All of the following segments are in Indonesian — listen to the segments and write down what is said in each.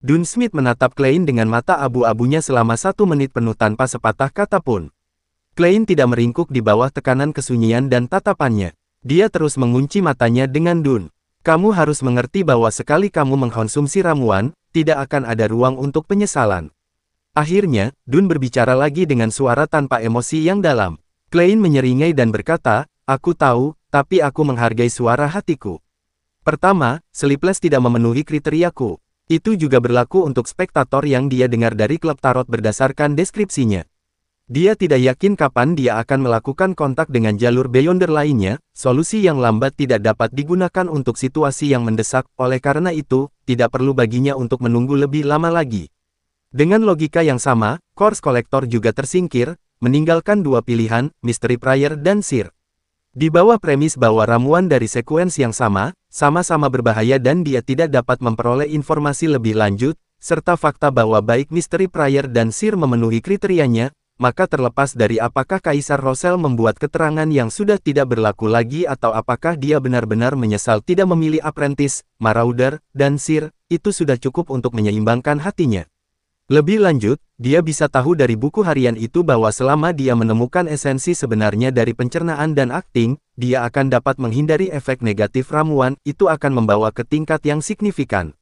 Dun Smith menatap Klein dengan mata abu-abunya selama 1 menit penuh tanpa sepatah kata pun. Klein tidak meringkuk di bawah tekanan kesunyian dan tatapannya. Dia terus mengunci matanya dengan Dun. Kamu harus mengerti bahwa sekali kamu mengkonsumsi ramuan, tidak akan ada ruang untuk penyesalan. Akhirnya, Dun berbicara lagi dengan suara tanpa emosi yang dalam. Klein menyeringai dan berkata, aku tahu, tapi aku menghargai suara hatiku. Pertama, Sleepless tidak memenuhi kriteriaku. Itu juga berlaku untuk spektator yang dia dengar dari klub tarot berdasarkan deskripsinya. Dia tidak yakin kapan dia akan melakukan kontak dengan jalur Beyonder lainnya, solusi yang lambat tidak dapat digunakan untuk situasi yang mendesak, oleh karena itu, tidak perlu baginya untuk menunggu lebih lama lagi. Dengan logika yang sama, Course Collector juga tersingkir, meninggalkan 2 pilihan, Mystery Prayer dan Seer. Di bawah premis bahwa ramuan dari sekuens yang sama-sama berbahaya dan dia tidak dapat memperoleh informasi lebih lanjut, serta fakta bahwa baik Mystery Prayer dan Seer memenuhi kriterianya, maka terlepas dari apakah Kaisar Rosel membuat keterangan yang sudah tidak berlaku lagi atau apakah dia benar-benar menyesal tidak memilih Apprentice, Marauder, dan Seer, itu sudah cukup untuk menyeimbangkan hatinya. Lebih lanjut, dia bisa tahu dari buku harian itu bahwa selama dia menemukan esensi sebenarnya dari pencernaan dan akting, dia akan dapat menghindari efek negatif ramuan, itu akan membawa ke tingkat yang signifikan.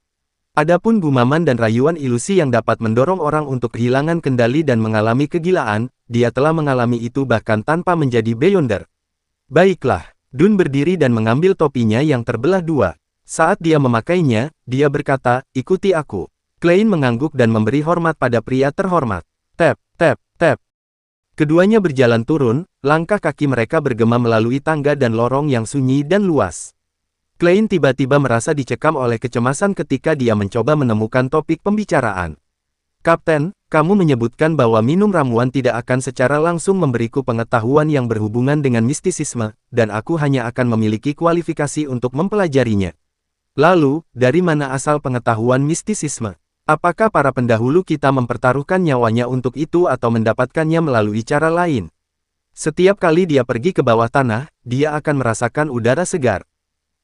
Adapun gumaman dan rayuan ilusi yang dapat mendorong orang untuk kehilangan kendali dan mengalami kegilaan, dia telah mengalami itu bahkan tanpa menjadi Beyonder. Baiklah, Dun berdiri dan mengambil topinya yang terbelah 2. Saat dia memakainya, dia berkata, ikuti aku. Klein mengangguk dan memberi hormat pada pria terhormat. Tap, tap, tap. Keduanya berjalan turun, langkah kaki mereka bergema melalui tangga dan lorong yang sunyi dan luas. Klein tiba-tiba merasa dicekam oleh kecemasan ketika dia mencoba menemukan topik pembicaraan. Kapten, kamu menyebutkan bahwa minum ramuan tidak akan secara langsung memberiku pengetahuan yang berhubungan dengan mistisisme, dan aku hanya akan memiliki kualifikasi untuk mempelajarinya. Lalu, dari mana asal pengetahuan mistisisme? Apakah para pendahulu kita mempertaruhkan nyawanya untuk itu atau mendapatkannya melalui cara lain? Setiap kali dia pergi ke bawah tanah, dia akan merasakan udara segar.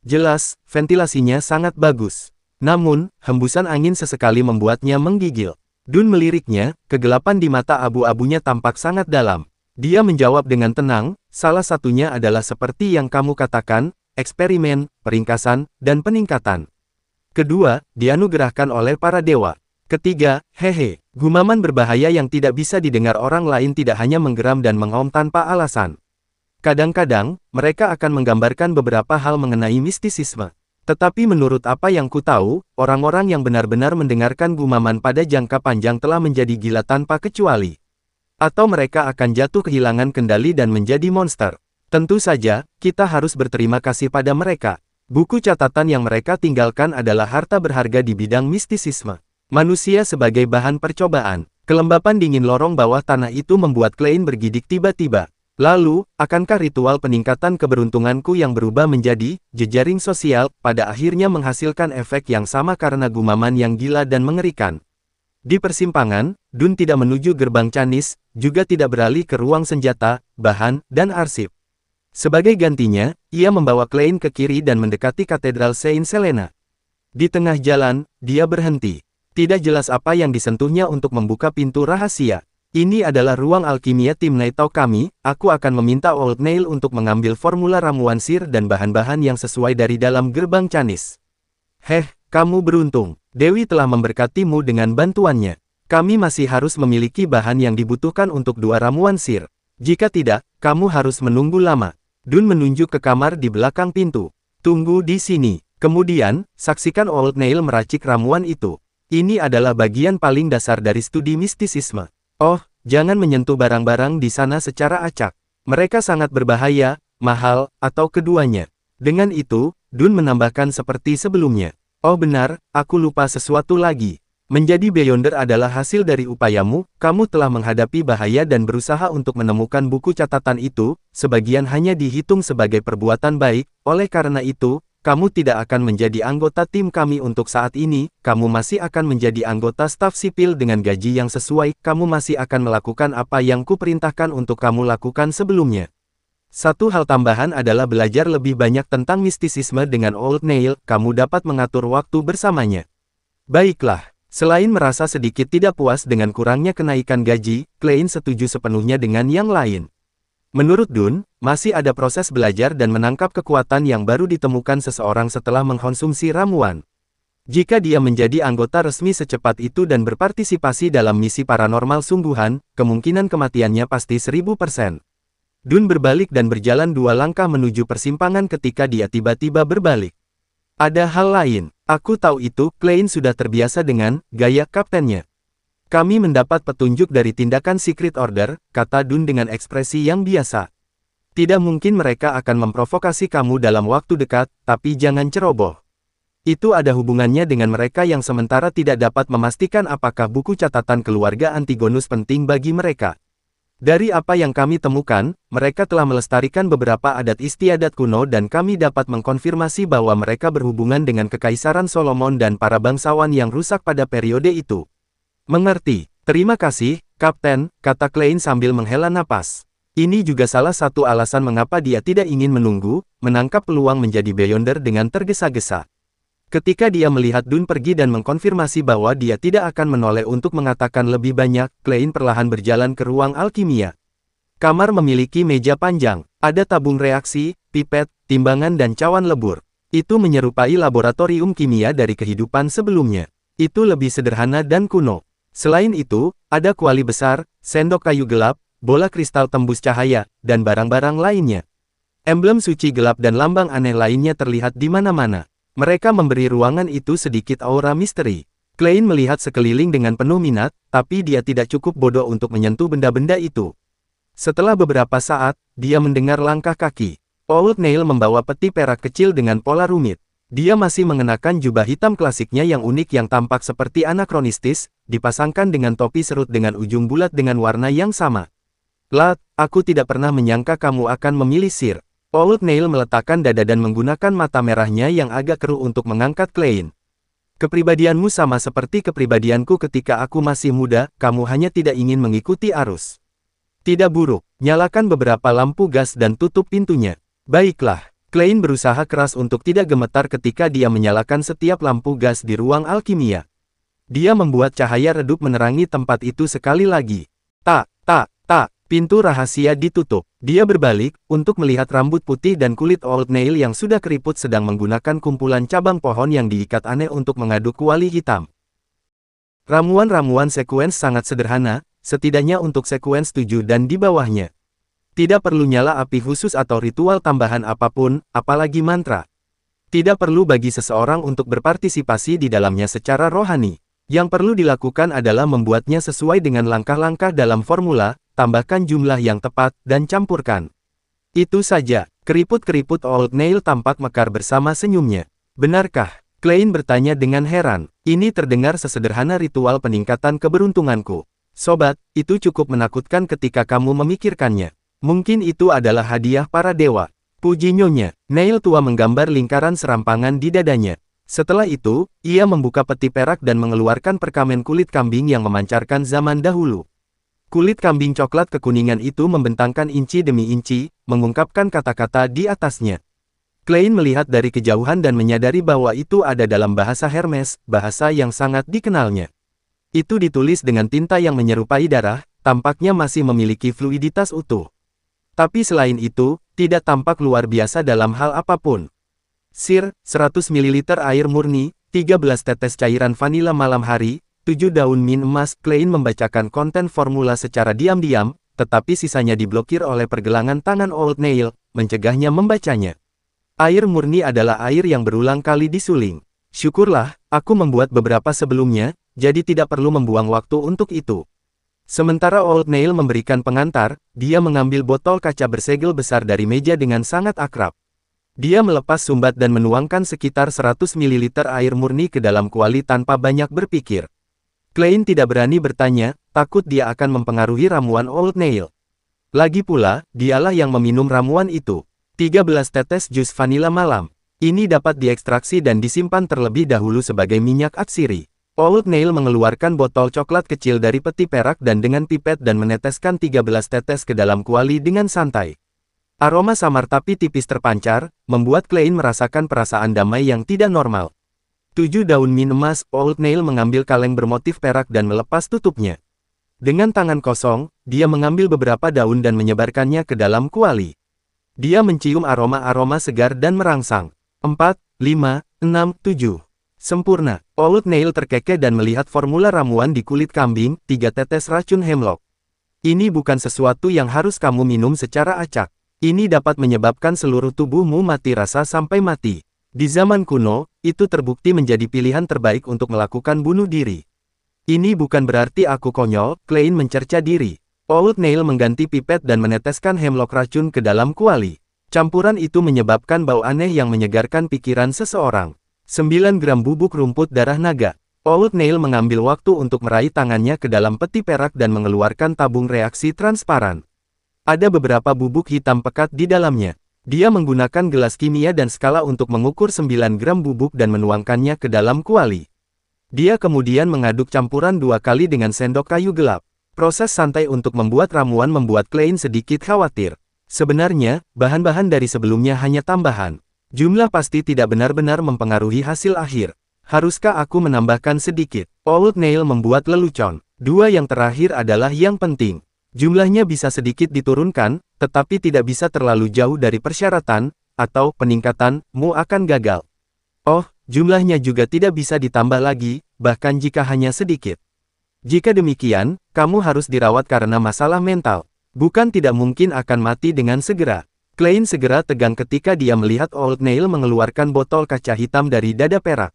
Jelas, ventilasinya sangat bagus. Namun, hembusan angin sesekali membuatnya menggigil. Dun meliriknya, kegelapan di mata abu-abunya tampak sangat dalam. Dia menjawab dengan tenang, salah satunya adalah seperti yang kamu katakan, eksperimen, peringkasan, dan peningkatan. Kedua, dianugerahkan oleh para dewa. Ketiga, hehe, gumaman berbahaya yang tidak bisa didengar orang lain tidak hanya menggeram dan mengaum tanpa alasan. Kadang-kadang, mereka akan menggambarkan beberapa hal mengenai mistisisme. Tetapi menurut apa yang ku tahu, orang-orang yang benar-benar mendengarkan gumaman pada jangka panjang telah menjadi gila tanpa kecuali. Atau mereka akan jatuh kehilangan kendali dan menjadi monster. Tentu saja, kita harus berterima kasih pada mereka. Buku catatan yang mereka tinggalkan adalah harta berharga di bidang mistisisme. Manusia sebagai bahan percobaan. Kelembapan dingin lorong bawah tanah itu membuat Klein bergidik tiba-tiba. Lalu, akankah ritual peningkatan keberuntunganku yang berubah menjadi jejaring sosial, pada akhirnya menghasilkan efek yang sama karena gumaman yang gila dan mengerikan? Di persimpangan, Dun tidak menuju gerbang Canis, juga tidak beralih ke ruang senjata, bahan, dan arsip. Sebagai gantinya, ia membawa Klein ke kiri dan mendekati Katedral Saint Selena. Di tengah jalan, dia berhenti. Tidak jelas apa yang disentuhnya untuk membuka pintu rahasia. Ini adalah ruang alkimia tim Naito kami, aku akan meminta Old Nail untuk mengambil formula ramuan sir dan bahan-bahan yang sesuai dari dalam gerbang Canis. Kamu beruntung. Dewi telah memberkatimu dengan bantuannya. Kami masih harus memiliki bahan yang dibutuhkan untuk 2 ramuan sir. Jika tidak, kamu harus menunggu lama. Dun menunjuk ke kamar di belakang pintu. Tunggu di sini. Kemudian, saksikan Old Nail meracik ramuan itu. Ini adalah bagian paling dasar dari studi mistisisme. Oh, jangan menyentuh barang-barang di sana secara acak. Mereka sangat berbahaya, mahal, atau keduanya. Dengan itu, Dun menambahkan seperti sebelumnya. Oh benar, aku lupa sesuatu lagi. Menjadi Beyonder adalah hasil dari upayamu, kamu telah menghadapi bahaya dan berusaha untuk menemukan buku catatan itu, sebagian hanya dihitung sebagai perbuatan baik, oleh karena itu, kamu tidak akan menjadi anggota tim kami untuk saat ini, kamu masih akan menjadi anggota staf sipil dengan gaji yang sesuai, kamu masih akan melakukan apa yang kuperintahkan untuk kamu lakukan sebelumnya. Satu hal tambahan adalah belajar lebih banyak tentang mistisisme dengan Old Nail, kamu dapat mengatur waktu bersamanya. Baiklah. Selain merasa sedikit tidak puas dengan kurangnya kenaikan gaji, Klein setuju sepenuhnya dengan yang lain. Menurut Dun, masih ada proses belajar dan menangkap kekuatan yang baru ditemukan seseorang setelah mengkonsumsi ramuan. Jika dia menjadi anggota resmi secepat itu dan berpartisipasi dalam misi paranormal sungguhan, kemungkinan kematiannya pasti 1000%. Dun berbalik dan berjalan 2 langkah menuju persimpangan ketika dia tiba-tiba berbalik. Ada hal lain. Aku tahu itu, Klein sudah terbiasa dengan gaya kaptennya. Kami mendapat petunjuk dari tindakan Secret Order, kata Dun dengan ekspresi yang biasa. Tidak mungkin mereka akan memprovokasi kamu dalam waktu dekat, tapi jangan ceroboh. Itu ada hubungannya dengan mereka yang sementara tidak dapat memastikan apakah buku catatan keluarga Antigonus penting bagi mereka. Dari apa yang kami temukan, mereka telah melestarikan beberapa adat istiadat kuno dan kami dapat mengkonfirmasi bahwa mereka berhubungan dengan Kekaisaran Solomon dan para bangsawan yang rusak pada periode itu. Mengerti. Terima kasih, Kapten, kata Klein sambil menghela napas. Ini juga salah satu alasan mengapa dia tidak ingin menunggu, menangkap peluang menjadi Beyonder dengan tergesa-gesa. Ketika dia melihat Dun pergi dan mengkonfirmasi bahwa dia tidak akan menoleh untuk mengatakan lebih banyak, Klein perlahan berjalan ke ruang alkimia. Kamar memiliki meja panjang, ada tabung reaksi, pipet, timbangan dan cawan lebur. Itu menyerupai laboratorium kimia dari kehidupan sebelumnya. Itu lebih sederhana dan kuno. Selain itu, ada kuali besar, sendok kayu gelap, bola kristal tembus cahaya, dan barang-barang lainnya. Emblem suci gelap dan lambang aneh lainnya terlihat di mana-mana. Mereka memberi ruangan itu sedikit aura misteri. Klein melihat sekeliling dengan penuh minat, tapi dia tidak cukup bodoh untuk menyentuh benda-benda itu. Setelah beberapa saat, dia mendengar langkah kaki. Old Nail membawa peti perak kecil dengan pola rumit. Dia masih mengenakan jubah hitam klasiknya yang unik yang tampak seperti anakronistis, dipasangkan dengan topi serut dengan ujung bulat dengan warna yang sama. Lat, aku tidak pernah menyangka kamu akan memilih Sir. Old Nail meletakkan dada dan menggunakan mata merahnya yang agak keruh untuk mengangkat Klein. Kepribadianmu sama seperti kepribadianku ketika aku masih muda, kamu hanya tidak ingin mengikuti arus. Tidak buruk, nyalakan beberapa lampu gas dan tutup pintunya. Baiklah, Klein berusaha keras untuk tidak gemetar ketika dia menyalakan setiap lampu gas di ruang alkimia. Dia membuat cahaya redup menerangi tempat itu sekali lagi. Tak. Pintu rahasia ditutup. Dia berbalik, untuk melihat rambut putih dan kulit Old Nail yang sudah keriput sedang menggunakan kumpulan cabang pohon yang diikat aneh untuk mengaduk kuali hitam. Ramuan-ramuan sekuens sangat sederhana, setidaknya untuk sekuens 7 dan di bawahnya. Tidak perlu nyala api khusus atau ritual tambahan apapun, apalagi mantra. Tidak perlu bagi seseorang untuk berpartisipasi di dalamnya secara rohani. Yang perlu dilakukan adalah membuatnya sesuai dengan langkah-langkah dalam formula, tambahkan jumlah yang tepat, dan campurkan. Itu saja. Keriput-keriput Old Nail tampak mekar bersama senyumnya. Benarkah? Klein bertanya dengan heran. Ini terdengar sesederhana ritual peningkatan keberuntunganku. Sobat, itu cukup menakutkan ketika kamu memikirkannya. Mungkin itu adalah hadiah para dewa. Puji nyonya. Nail tua menggambar lingkaran serampangan di dadanya. Setelah itu, ia membuka peti perak dan mengeluarkan perkamen kulit kambing yang memancarkan zaman dahulu. Kulit kambing coklat kekuningan itu membentangkan inci demi inci, mengungkapkan kata-kata di atasnya. Klein melihat dari kejauhan dan menyadari bahwa itu ada dalam bahasa Hermes, bahasa yang sangat dikenalnya. Itu ditulis dengan tinta yang menyerupai darah, tampaknya masih memiliki fluiditas utuh. Tapi selain itu, tidak tampak luar biasa dalam hal apapun. Sir, 100 ml air murni, 13 tetes cairan vanila malam hari, 7 daun min emas. Klein membacakan konten formula secara diam-diam, tetapi sisanya diblokir oleh pergelangan tangan Old Nail, mencegahnya membacanya. Air murni adalah air yang berulang kali disuling. Syukurlah, aku membuat beberapa sebelumnya, jadi tidak perlu membuang waktu untuk itu. Sementara Old Nail memberikan pengantar, dia mengambil botol kaca bersegel besar dari meja dengan sangat akrab. Dia melepas sumbat dan menuangkan sekitar 100 ml air murni ke dalam kuali tanpa banyak berpikir. Klein tidak berani bertanya, takut dia akan mempengaruhi ramuan Old Nail. Lagi pula, dialah yang meminum ramuan itu. 13 tetes jus vanila malam. Ini dapat diekstraksi dan disimpan terlebih dahulu sebagai minyak atsiri. Old Nail mengeluarkan botol coklat kecil dari peti perak dan dengan pipet dan meneteskan 13 tetes ke dalam kuali dengan santai. Aroma samar tapi tipis terpancar, membuat Klein merasakan perasaan damai yang tidak normal. 7 daun min emas. Old Nail mengambil kaleng bermotif perak dan melepas tutupnya. Dengan tangan kosong, dia mengambil beberapa daun dan menyebarkannya ke dalam kuali. Dia mencium aroma-aroma segar dan merangsang. 4, 5, 6, 7. Sempurna. Old Nail terkekeh dan melihat formula ramuan di kulit kambing, 3 tetes racun hemlock. Ini bukan sesuatu yang harus kamu minum secara acak. Ini dapat menyebabkan seluruh tubuhmu mati rasa sampai mati. Di zaman kuno, itu terbukti menjadi pilihan terbaik untuk melakukan bunuh diri. Ini bukan berarti aku konyol, Klein mencerca diri. Old Nail mengganti pipet dan meneteskan hemlock racun ke dalam kuali. Campuran itu menyebabkan bau aneh yang menyegarkan pikiran seseorang. 9 gram bubuk rumput darah naga. Old Nail mengambil waktu untuk meraih tangannya ke dalam peti perak dan mengeluarkan tabung reaksi transparan. Ada beberapa bubuk hitam pekat di dalamnya. Dia menggunakan gelas kimia dan skala untuk mengukur 9 gram bubuk dan menuangkannya ke dalam kuali. Dia kemudian mengaduk campuran 2 kali dengan sendok kayu gelap. Proses santai untuk membuat ramuan membuat Klein sedikit khawatir. Sebenarnya, bahan-bahan dari sebelumnya hanya tambahan. Jumlah pasti tidak benar-benar mempengaruhi hasil akhir. Haruskah aku menambahkan sedikit? Old Nail membuat lelucon. 2 yang terakhir adalah yang penting. Jumlahnya bisa sedikit diturunkan, tetapi tidak bisa terlalu jauh dari persyaratan, atau peningkatanmu akan gagal. Oh, jumlahnya juga tidak bisa ditambah lagi, bahkan jika hanya sedikit. Jika demikian, kamu harus dirawat karena masalah mental. Bukan tidak mungkin akan mati dengan segera. Klein segera tegang ketika dia melihat Old Nail mengeluarkan botol kaca hitam dari dada perak.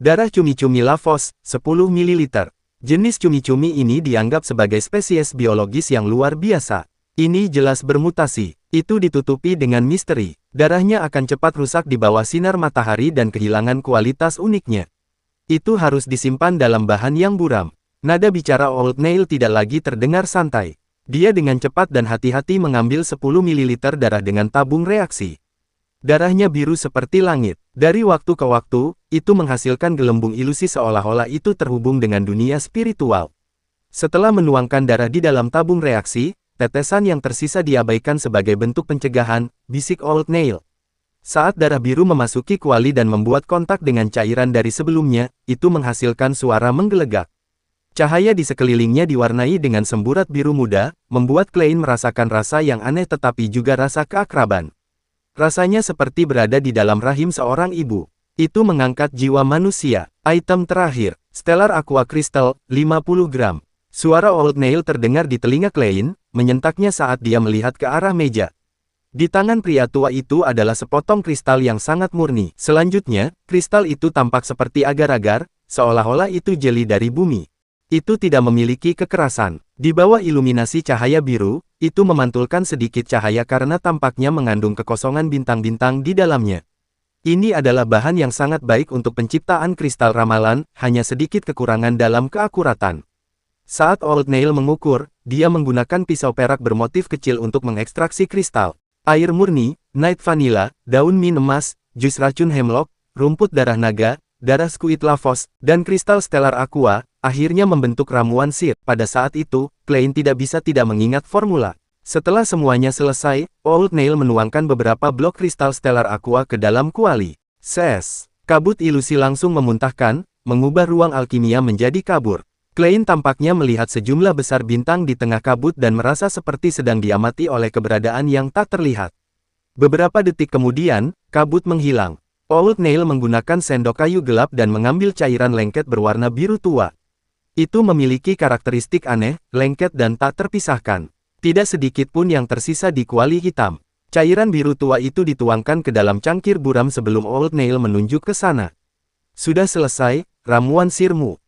Darah cumi-cumi Lavos, 10 ml. Jenis cumi-cumi ini dianggap sebagai spesies biologis yang luar biasa. Ini jelas bermutasi. Itu ditutupi dengan misteri. Darahnya akan cepat rusak di bawah sinar matahari dan kehilangan kualitas uniknya. Itu harus disimpan dalam bahan yang buram. Nada bicara Old Nail tidak lagi terdengar santai. Dia dengan cepat dan hati-hati mengambil 10 ml darah dengan tabung reaksi. Darahnya biru seperti langit. Dari waktu ke waktu, itu menghasilkan gelembung ilusi seolah-olah itu terhubung dengan dunia spiritual. Setelah menuangkan darah di dalam tabung reaksi, tetesan yang tersisa diabaikan sebagai bentuk pencegahan, bisik Old Nail. Saat darah biru memasuki kuali dan membuat kontak dengan cairan dari sebelumnya, itu menghasilkan suara menggelegak. Cahaya di sekelilingnya diwarnai dengan semburat biru muda, membuat Klein merasakan rasa yang aneh tetapi juga rasa keakraban. Rasanya seperti berada di dalam rahim seorang ibu. Itu mengangkat jiwa manusia. Item terakhir, Stellar Aqua Crystal, 50 gram. Suara Old Nail terdengar di telinga Klein, menyentaknya saat dia melihat ke arah meja. Di tangan pria tua itu adalah sepotong kristal yang sangat murni. Selanjutnya, kristal itu tampak seperti agar-agar, seolah-olah itu jeli dari bumi. Itu tidak memiliki kekerasan. Di bawah iluminasi cahaya biru, itu memantulkan sedikit cahaya karena tampaknya mengandung kekosongan bintang-bintang di dalamnya. Ini adalah bahan yang sangat baik untuk penciptaan kristal ramalan, hanya sedikit kekurangan dalam keakuratan. Saat Old Nail mengukur, dia menggunakan pisau perak bermotif kecil untuk mengekstraksi kristal. Air murni, night vanilla, daun min emas, jus racun hemlock, rumput darah naga, darah squid Lavos, dan kristal Stellar Aqua, akhirnya membentuk ramuan sir. Pada saat itu, Klein tidak bisa tidak mengingat formula. Setelah semuanya selesai, Old Nail menuangkan beberapa blok kristal Stellar Aqua ke dalam kuali. Ses! Kabut ilusi langsung memuntahkan, mengubah ruang alkimia menjadi kabur. Klein tampaknya melihat sejumlah besar bintang di tengah kabut dan merasa seperti sedang diamati oleh keberadaan yang tak terlihat. Beberapa detik kemudian, kabut menghilang. Old Nail menggunakan sendok kayu gelap dan mengambil cairan lengket berwarna biru tua. Itu memiliki karakteristik aneh, lengket dan tak terpisahkan. Tidak sedikit pun yang tersisa di kuali hitam. Cairan biru tua itu dituangkan ke dalam cangkir buram sebelum Old Nail menunjuk ke sana. Sudah selesai, ramuan sirmu.